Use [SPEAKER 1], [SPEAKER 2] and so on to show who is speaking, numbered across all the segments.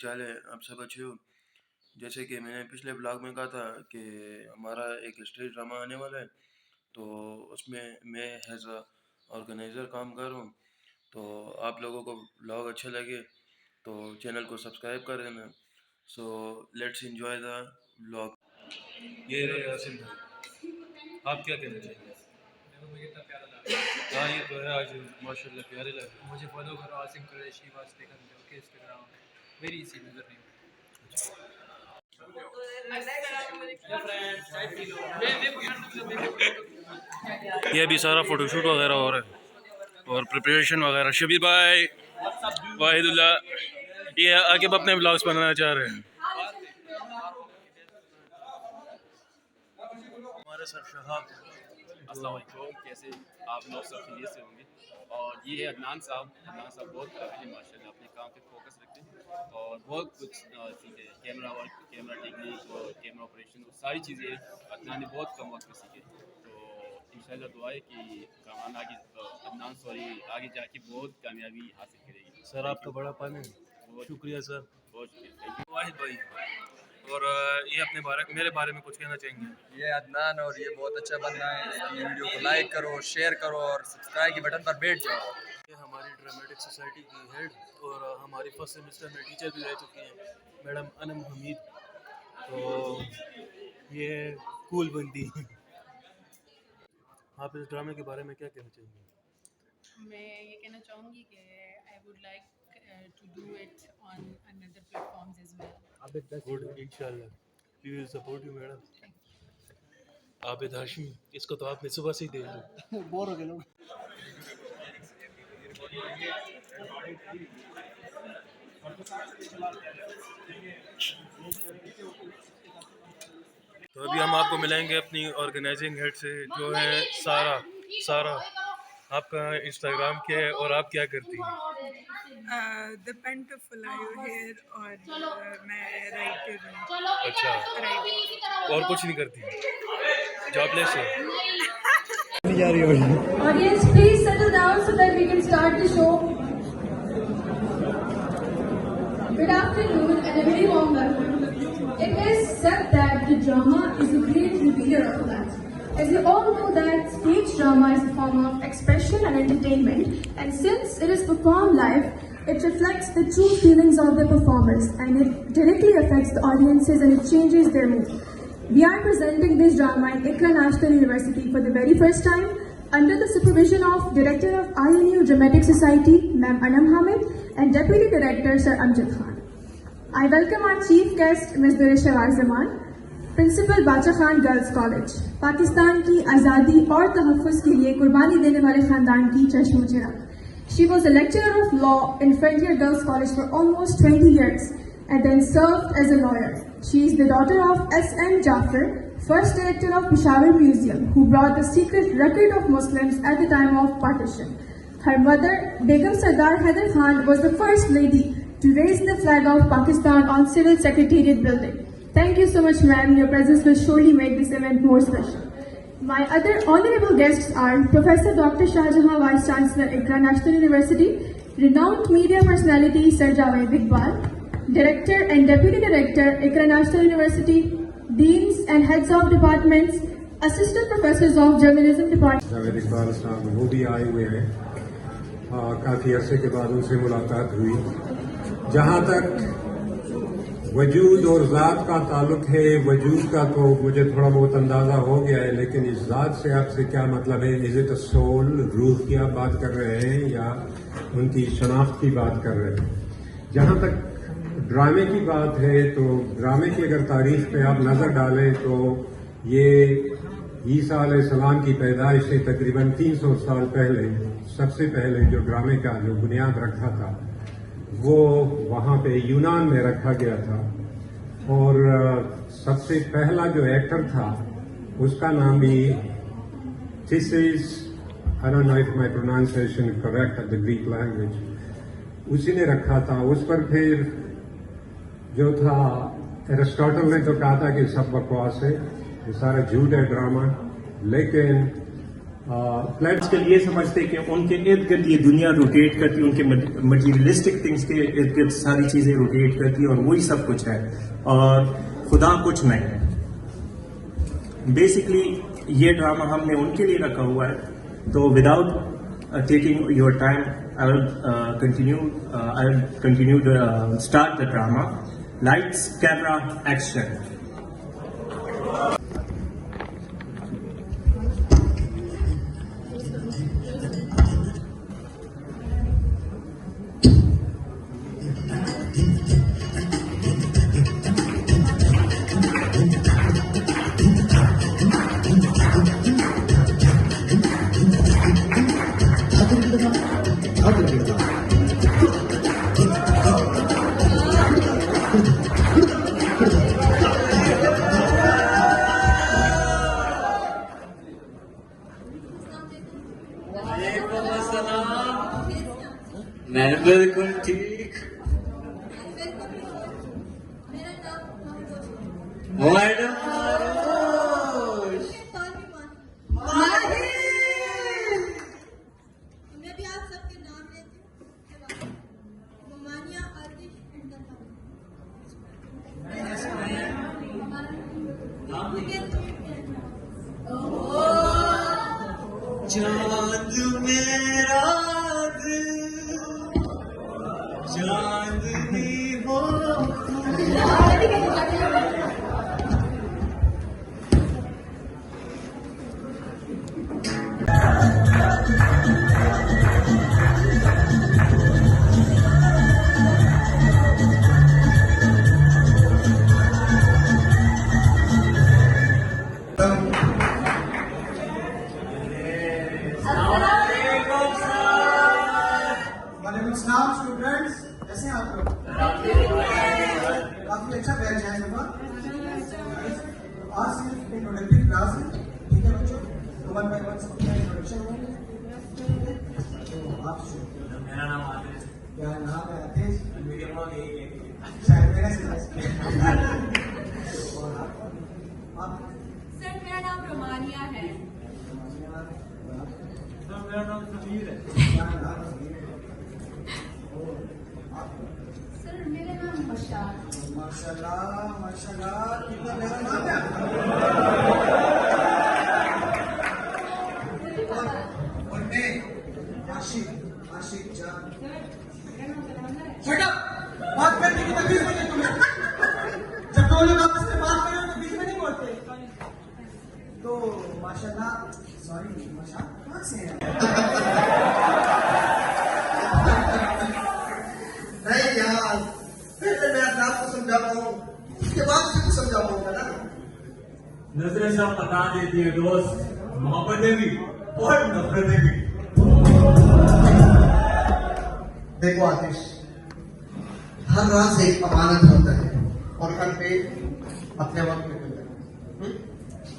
[SPEAKER 1] चाल है? आप सब अच्छे हो? जैसे कि मैंने पिछले ब्लॉग में कहा था कि हमारा एक स्टेज ड्रामा आने वाला है, तो उसमें मैं एज अ ऑर्गेनाइज़र काम कर रहा हूँ। तो आप लोगों को ब्लॉग अच्छे लगे तो चैनल को सब्सक्राइब कर देना। So let's enjoy the blog. ये रहे आसिम भाई, आप क्या कहना चाहेंगे?
[SPEAKER 2] देखो मुझे इतना प्यारा लगा।
[SPEAKER 1] हाँ, ये तो है, आज माशाल्लाह प्यारे लगे।
[SPEAKER 2] मुझे फॉलो करो आसिम कुरैशी वास्ते कर ओके इंस्टाग्राम पे वेरी इजी यूजर नेम।
[SPEAKER 1] ये अभी सारा फोटोशूट वगैरह हो रहा है और प्रिपरेशन वगैरह। शबीर भाई, वाहिदुल्ला, ये आगे अपने ब्लॉग्स बनाना चाह रहे हैं। हमारे सर शहाब,
[SPEAKER 3] अस्सलाम वालेकुम, कैसे आप लोग सब खैरियत से होंगे। और ये है अदनान साहब बहुत काबिल हैं माशाल्लाह, अपने काम पे फोकस रखते हैं और बहुत कुछ सीखे हैं। कैमरा वर्क, कैमरा टेक्निक और कैमरा ऑपरेशन, वो सारी चीज़ें अदनान ने बहुत कम वक्त में सीखे। तो इंशाल्लाह दुआ है कि कामान आगे जाके बहुत कामयाबी हासिल करेगी।
[SPEAKER 1] सर आपका बड़ा पान है, शुक्रिया सर।
[SPEAKER 3] बहुत शुक्रिया, थैंक यू।
[SPEAKER 1] वाहिद भाई, और ये अपने मेरे बारे में कुछ कहना चाहेंगे?
[SPEAKER 4] ये अदनान और ये बहुत अच्छा बन रहा है। इसकी वीडियो को लाइक करो, शेयर करो और सब्सक्राइब के बटन पर बैठ जाओ।
[SPEAKER 1] ये हमारी ड्रामेटिक सोसाइटी की हेड और हमारी फर्स्ट सेमेस्टर में टीचर भी रह चुकी हैं, मैडम अनम हमीद। तो ये कूल बनती हैं। आप इस ड्रामे के बारे में क्या कहना चाहेंगे?
[SPEAKER 5] मैं ये कहना चाहूँगी कि I would like to do it on another platforms as well.
[SPEAKER 1] Good, इंशाल्लाह we will support you madam. Abid Hashmi, इसको तो आपने सुबह से ही देख लो।
[SPEAKER 4] बोर हो गए लोग।
[SPEAKER 1] तो अभी हम आपको मिलाएंगे अपनी ऑर्गेनाइजिंग हेड से, जो है सारा। सारा, आपका इंस्टाग्राम क्या है और आप क्या करती हैं?
[SPEAKER 6] द पेन टू फुलायो हेयर और मैं राइटर हूँ।
[SPEAKER 1] अच्छा, और कुछ नहीं करती हैं? जॉबलेस है?
[SPEAKER 7] Audience, please settle down so that we can start the show. Good afternoon and a very warm welcome. It is said that the drama is a great revealer of that. As you all know that stage drama is a form of expression and entertainment, and since it is performed live, it reflects the true feelings of the performers and it directly affects the audiences and it changes their mood. We are presenting this drama at Ikra National University for the very first time under the supervision of Director of INU Dramatic Society, Ma'am Anam Hamid, and Deputy Director, Sir Amjad Khan. I welcome our chief guest, Ms. Durisha Zaman, principal Bacha Khan girls college, Pakistan की आज़ादी और तहफ़्फ़ुज़ के लिए कुर्बानी देने वाले ख़ानदान की चश्मो चिराग। She was a lecturer of law in Frontier Girls College for almost 20 years and then served as a lawyer. She is the daughter of S.M. Jaffer, first director of Peshawar Museum, who brought the secret record of Muslims at the time of partition. Her mother, Begum Sardar Haider Khan, was the first lady to raise the flag of Pakistan on Civil Secretariat building. Thank you so much, ma'am. Your presence will surely make this event more special. My other honorable guests are Professor Dr. Shahjahan, Vice Chancellor, Ikra National University, renowned media personality Sir Javed Iqbal, Director and Deputy Director, Ikra National University, Deans and Heads of Departments, Assistant Professors of Journalism Department.
[SPEAKER 8] Javed Iqbal साहब वो भी आए हुए हैं, काफ़ी अरसे के बाद उनसे मुलाकात हुई। जहाँ तक वजूद और ज़ात का ताल्लुक है, वजूद का तो मुझे थोड़ा बहुत अंदाज़ा हो गया है, लेकिन इस ज़ात से आपसे क्या मतलब है? इज़ इट अ सोल, रूह की आप बात कर रहे हैं या उनकी शनाख्त की बात कर रहे हैं? जहाँ तक ड्रामे की बात है तो ड्रामे की अगर तारीख पे आप नज़र डालें तो ये ईसा अलैहिस्सलाम की पैदाइश से तकरीबन 300 साल पहले सबसे पहले जो ड्रामे का जो बुनियाद रखा था वो वहाँ पे यूनान में रखा गया था। और सबसे पहला जो एक्टर था उसका नाम भी thesis, I don't know if my pronunciation correct of the Greek language, उसी ने रखा था। उस पर फिर जो था एरिस्टोटल ने तो कहा था कि सब बकवास है, ये सारा झूठ है ड्रामा, लेकिन
[SPEAKER 9] प्लेट्स के लिए समझते कि उनके इर्द गिर्द ये दुनिया रोटेट करती है, उनके मटीरियलिस्टिक थिंग्स के इर्द गिर्द सारी चीज़ें रोटेट करती है और वही सब कुछ है और खुदा कुछ नहीं है। बेसिकली ये ड्रामा हमने उनके लिए रखा हुआ है, तो without taking your time I will continue to start the drama. Lights, camera, action.
[SPEAKER 10] मैं बिल्कुल ठीक। मैडम
[SPEAKER 11] मैं भी आप सबके नाम लेती हूँ। रोमानिया, आतिश,
[SPEAKER 10] चांद मेरा दिल चांदनी हो।
[SPEAKER 12] वालेकुम स्टूडेंट्स, कैसे हैं आप लोग? काफी अच्छा बैच है सबका। आज सिर्फ इंट्रोडक्टरी क्लास है, ठीक है बच्चों? तो वन बाय वन सबका इंट्रोडक्शन होंगे। तो आप शुरू। मेरा नाम आतिश। क्या नाम है आतिश? मीडियम हो गई शायद मेरा और आप?
[SPEAKER 5] सर मेरा नाम रोमानिया है।
[SPEAKER 12] सर मेरा नाम समीर है।
[SPEAKER 5] सर मेरा नाम मशाल।
[SPEAKER 12] माशाल्लाह माशाल्लाह, कितना मेरा नाम है। और मैं आशिक आशिक जान। शट अप, बात करने की तकलीफ नहीं है तुम्हें। जब दो लोग आपस में बात करें तो बीच में नहीं बोलते। तो माशाल्लाह, सॉरी माशा कहाँ से है? नहीं यार, पहले मैं अपने आप को समझा पाऊँ, उसके बाद तुझे समझा पाऊंगा ना।
[SPEAKER 13] नजरें सब बता देती है दोस्त, मोहब्बतें भी और नफरतें भी।
[SPEAKER 12] देखो आतिश, हर राज एक अमानत होता है और हर पे अपने वक्त में मिलता है।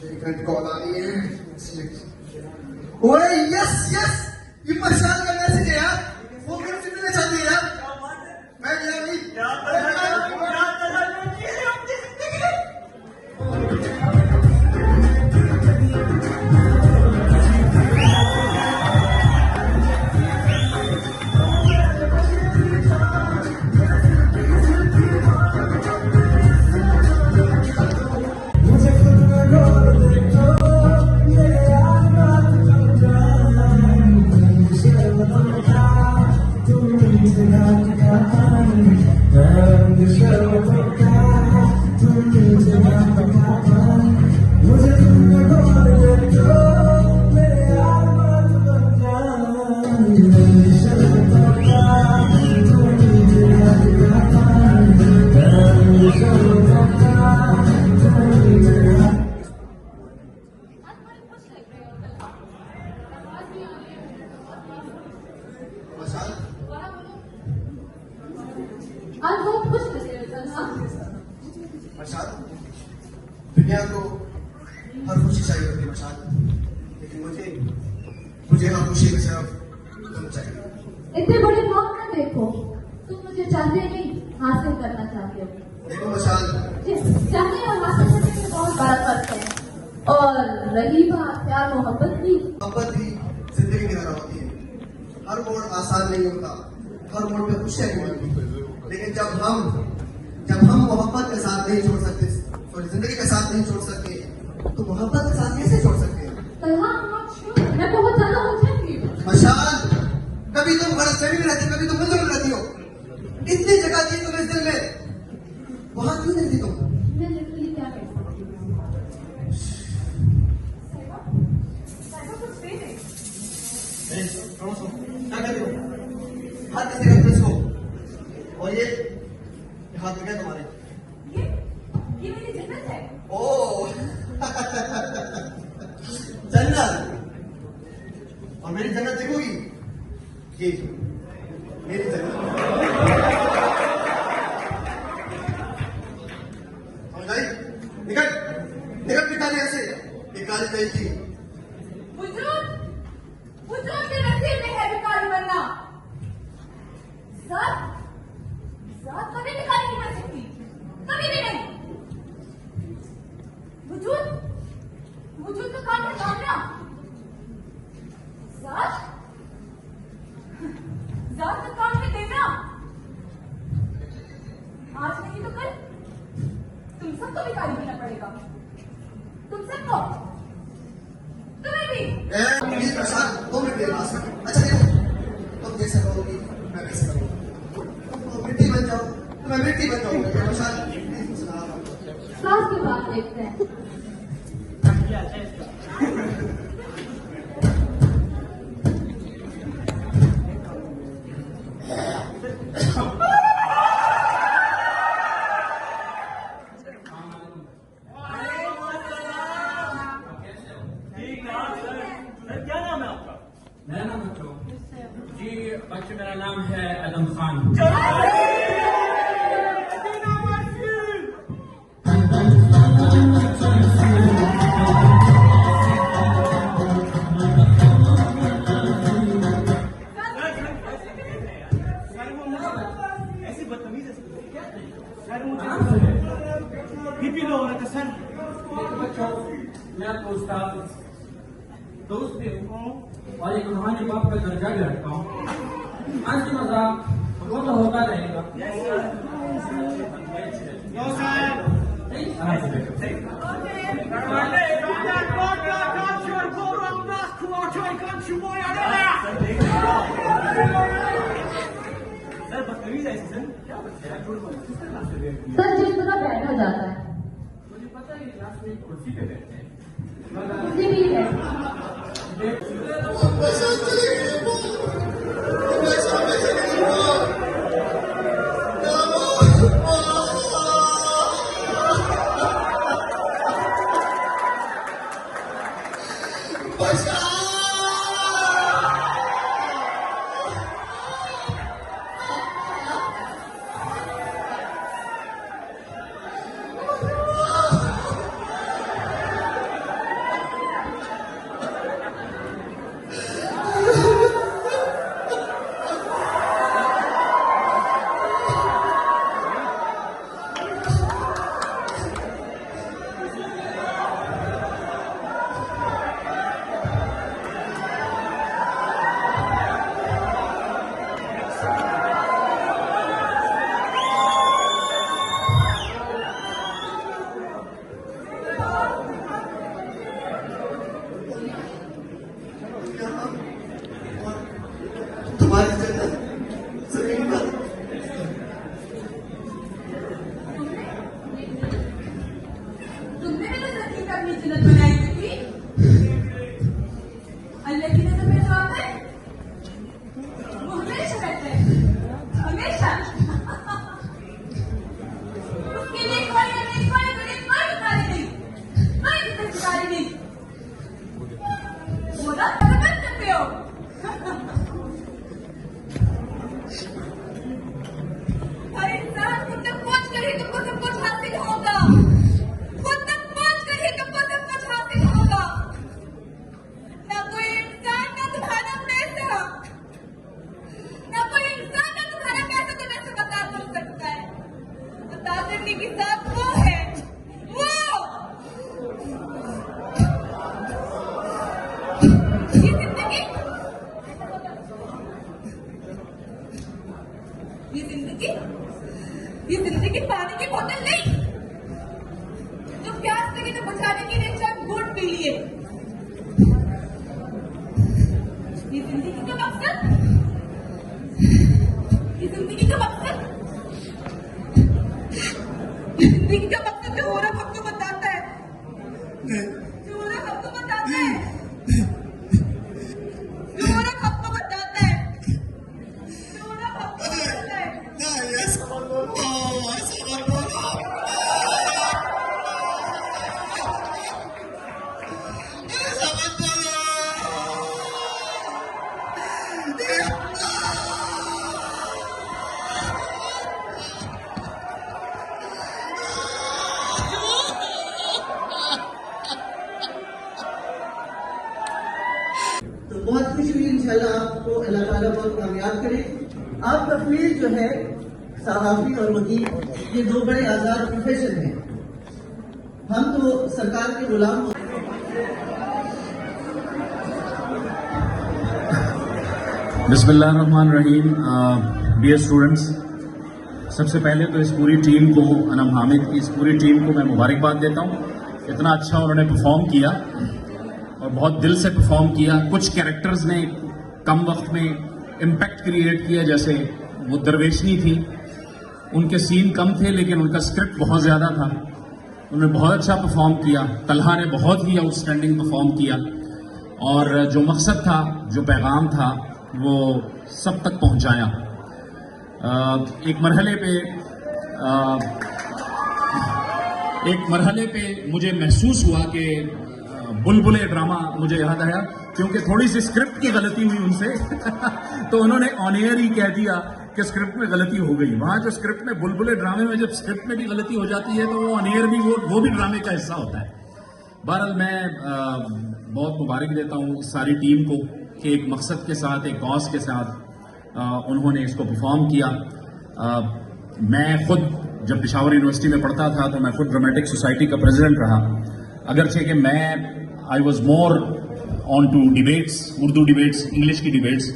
[SPEAKER 12] तेरी फ्रेंड कॉल आ रही है। ओए यस यस, ये परेशान का मैसेज है यार। वो मेरे से मिलना चाहती है यार। मैं गया नहीं।
[SPEAKER 7] आज बहुत खुश लगे
[SPEAKER 12] मशाल, दुनिया को हर खुशी चाहिए होती है मशाल, लेकिन मुझे हर खुशी में सिर्फ तुम चाहिए।
[SPEAKER 7] इतने बड़े मौत न देखो, तुम मुझे चाहते नहीं, हासिल करना चाहते हो।
[SPEAKER 12] देखो मशाल,
[SPEAKER 7] चाहते और हासिल करने में बहुत बड़ा फर्क है। और रही बात प्यार मोहब्बत की,
[SPEAKER 12] मोहब्बत ही जिंदगी की तरह होती है। हर मोड़ आसान नहीं होता, हर मोड़ पे खुशियां नहीं मिलती, लेकिन जब हम मोहब्बत के साथ नहीं छोड़ सकते, सॉरी जिंदगी के साथ नहीं छोड़ सकते, तो मोहब्बत के साथ कैसे छोड़ सकते हैं?
[SPEAKER 7] मैं बहुत ज्यादा उलझी हूँ।
[SPEAKER 12] मशाल, कभी तुम गलतफहमी में रहती, कभी तुम मुझे में रहती हो। इतनी जगह थी तुम्हें इस दिल में, वहां क्यों नहीं थी तुम?
[SPEAKER 7] मैं लिटरली क्या कह सकती हूँ?
[SPEAKER 12] क्या कर रही हो? हाथ किसी का इसको, और ये हाथ में क्या तुम्हारे?
[SPEAKER 7] ये मेरी जन्नत है।
[SPEAKER 12] ओह जन्नत, और मेरी जन्नत देखोगी? ये मेरी जन्नत समझ आई? निकल निकल पिटाने ऐसे, निकाली गई थी।
[SPEAKER 7] बुजुर्ग के नसीब में है भिखारी बनना। जात कभी भिखारी नहीं बन सकती, कभी भी नहीं। वजूद का काम है कामना। जात का काम है देना। आज नहीं तो कल तुम सबको भिखारी बनना पड़ेगा, तुम सबको, तुम्हें भी।
[SPEAKER 12] प्लीज प्रसाद, 2 मिनट मेरे पास। अच्छा देखो, तुम जैसे कहोगी मैं वैसे करूँगा। तुम मिट्टी बन जाओ तो मैं मिट्टी बन जाऊंगा। प्रसाद
[SPEAKER 7] सास की बात देखते हैं।
[SPEAKER 13] जी बच्चे, मेरा नाम है आदम खान। ऐसी बदतमीज सर, मुझे बीपी लो हो रहा था सर। बच्चों, मैं आपको उसका दोस्त भी हूँ और एक रूहानी बाप का दर्जा भी रखता हूँ। आज की मजाक वो तो होता रहेगा। सर बदतमीज ऐसी सर, क्या
[SPEAKER 7] सर जिस तरह बैठा जाता है
[SPEAKER 13] मुझे पता है क्लास में कुर्सी पे बैठते हैं,
[SPEAKER 7] कुर्सी भी है।
[SPEAKER 12] तुम्हारी जन्नत जमीन पर।
[SPEAKER 7] तुमने भी तो सच्ची का अपनी जन्नत बनाई हुई थी। अल्लाह की नजर में जो आता है वो हमेशा रहता है, हमेशा। उसके लिए कोई भिखारी नहीं। वो ना बंद करते हो। हर इंसान खुद तक पहुंच कर ही तुमको सब कुछ हासिल होगा, खुद तक पहुंच कर ही तुमको सब कुछ हासिल होगा।
[SPEAKER 14] लिए। ये जिंदगी का मकसद, ये जिंदगी का मकसद, ये जिंदगी का मकसद जो हो रहा सबको बताता है, जो हो रहा सबको बताता है, जो हो रहा सबको बताता है, जो हो रहा सबको बताता है।
[SPEAKER 12] तो बहुत खुशी हुई इंशाल्लाह आपको अल्लाह ताला बहुत कामयाब करे। आपका फील्ड जो है सहाफी और वकील, ये दो बड़े आजाद प्रोफेशन हैं। हम तो सरकार के गुलाम
[SPEAKER 15] बिस्मिल्लाहिर्रहमानिर्रहीम। डियर स्टूडेंट्स, सबसे पहले तो इस पूरी टीम को, अनम हामिद की इस पूरी टीम को मैं मुबारकबाद देता हूँ। इतना अच्छा उन्होंने परफॉर्म किया और बहुत दिल से परफॉर्म किया। कुछ कैरेक्टर्स ने कम वक्त में इम्पैक्ट क्रिएट किया, जैसे वो दरवेशनी थी, उनके सीन कम थे लेकिन उनका स्क्रिप्ट बहुत ज़्यादा था। उन्होंने बहुत अच्छा परफॉर्म किया। तलहा ने बहुत ही आउटस्टैंडिंग परफॉर्म किया और जो मकसद था, जो पैगाम था, वो सब तक पहुंचाया। एक मरहले पे मुझे महसूस हुआ कि बुलबुले ड्रामा मुझे याद आया, क्योंकि थोड़ी सी स्क्रिप्ट की गलती हुई उनसे तो उन्होंने ऑन एयर ही कह दिया कि स्क्रिप्ट में गलती हो गई। वहाँ जो स्क्रिप्ट में, बुलबुले ड्रामे में जब स्क्रिप्ट में भी गलती हो जाती है तो वो ऑन एयर भी वो भी ड्रामे का हिस्सा होता है। बहरहाल मैं बहुत मुबारक देता हूँ सारी टीम को कि एक मकसद के साथ, एक कॉज के साथ उन्होंने इसको परफॉर्म किया। मैं खुद जब पेशावर यूनिवर्सिटी में पढ़ता था तो मैं खुद ड्रामेटिक सोसाइटी का प्रेसिडेंट रहा, अगरचे कि I was more on to debates, Urdu debates, English की डिबेट्स।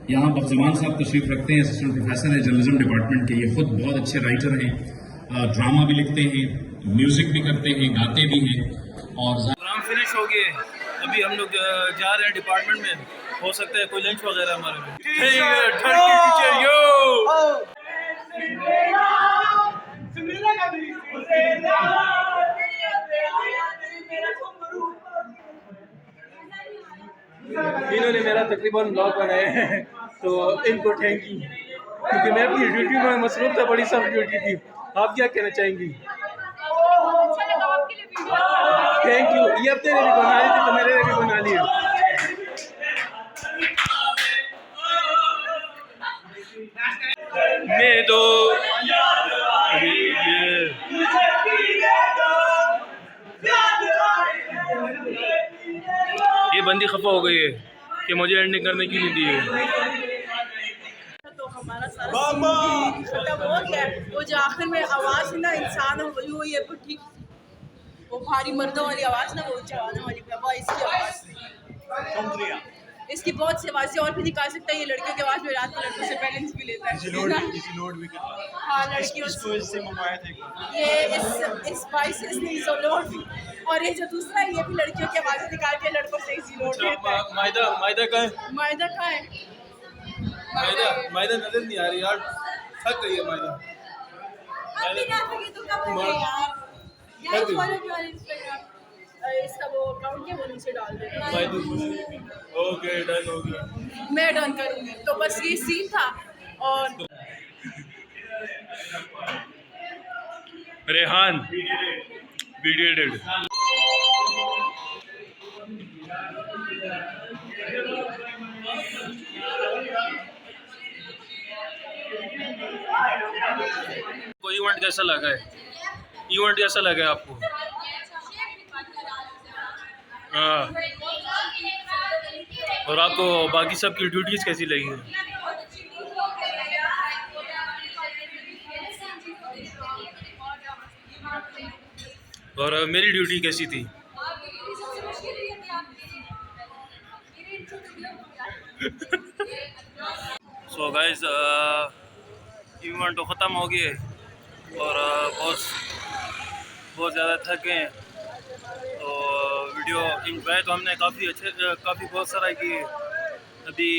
[SPEAKER 15] यहाँ बख्तमान साहब तशरीफ रखते हैं, असिस्टेंट प्रोफेसर है जर्नलिज्म डिपार्टमेंट के। ये खुद बहुत अच्छे राइटर हैं, ड्रामा भी लिखते हैं, म्यूजिक भी करते हैं, गाते भी हैं। और
[SPEAKER 16] प्रोग्राम फिनिश हो गए, अभी हम लोग जा रहे हैं डिपार्टमेंट में। हो सकता है कोई लंच वगैरह हमारे में। इन्होंने मेरा तकरीबन ब्लॉग बनाया है तो इनको थैंक यू, क्योंकि मैं अपनी ड्यूटी में मसरूफ था, बड़ी सख्त ड्यूटी थी। आप क्या कहना चाहेंगी? Thank you. ये अब तेरे भी बना ली थी तो मेरे भी बना लिए। मैं दो ये बंदी खफा हो गई है कि मुझे एंडिंग करने की नहीं दी है।
[SPEAKER 14] तो हमारा सारा खत्म हो गया। वो जो आखिर में आवाज़ ना इंसान हो गई, वो ये ठीक, वो भारी मर्दों वाली आवाज़ ना, वो जवानों वाली इसकी आवाज़, इसकी बहुत सी आवाज़ें और भी निकाल सकता है। ये लड़कियों की आवाज़ में रात को लड़कों से बैलेंस भी लेता है। हाँ, लड़कियों से ये इस बाई से इसने इज़ोलोड भी, और ये जो दूसरा है ये भी लड़कियों की आवाज़ें निकाल के लड़कों से इज़ोलोड लेता है।
[SPEAKER 16] मायदा कहाँ है?
[SPEAKER 14] मायदा कहाँ है?
[SPEAKER 16] मायदा नजर नहीं आ रही यार, थक गई है मायदा।
[SPEAKER 14] इसका वो अकाउंट है, वो नीचे डाल दे।
[SPEAKER 16] ओके, डन हो गया।
[SPEAKER 14] मैं डन करूँगी। तो बस ये सीन था। और
[SPEAKER 16] रेहान वीडियो एडिट। कोई इवेंट कैसा लगा है? इवेंट कैसा लगा है आपको? हाँ, और आपको बाकी सब की ड्यूटीज कैसी लगी है? और मेरी ड्यूटी कैसी थी? सो गाइस, इवेंट तो ख़त्म हो गए और बहुत ज़्यादा थक गए हैं, तो
[SPEAKER 17] वीडियो इंजॉय तो हमने काफ़ी बहुत सारा की, अभी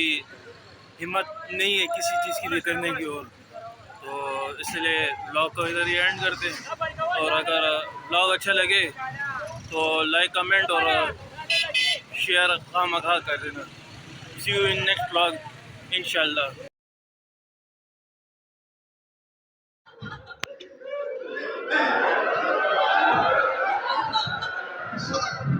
[SPEAKER 17] हिम्मत नहीं है किसी चीज़ की भी करने की, और तो इसलिए ब्लॉग को इधर ही एंड करते हैं। और अगर ब्लॉग अच्छा लगे तो लाइक कमेंट और शेयर खामखा कर देना। सी यू इन नेक्स्ट ब्लॉग इंशाल्लाह।
[SPEAKER 12] So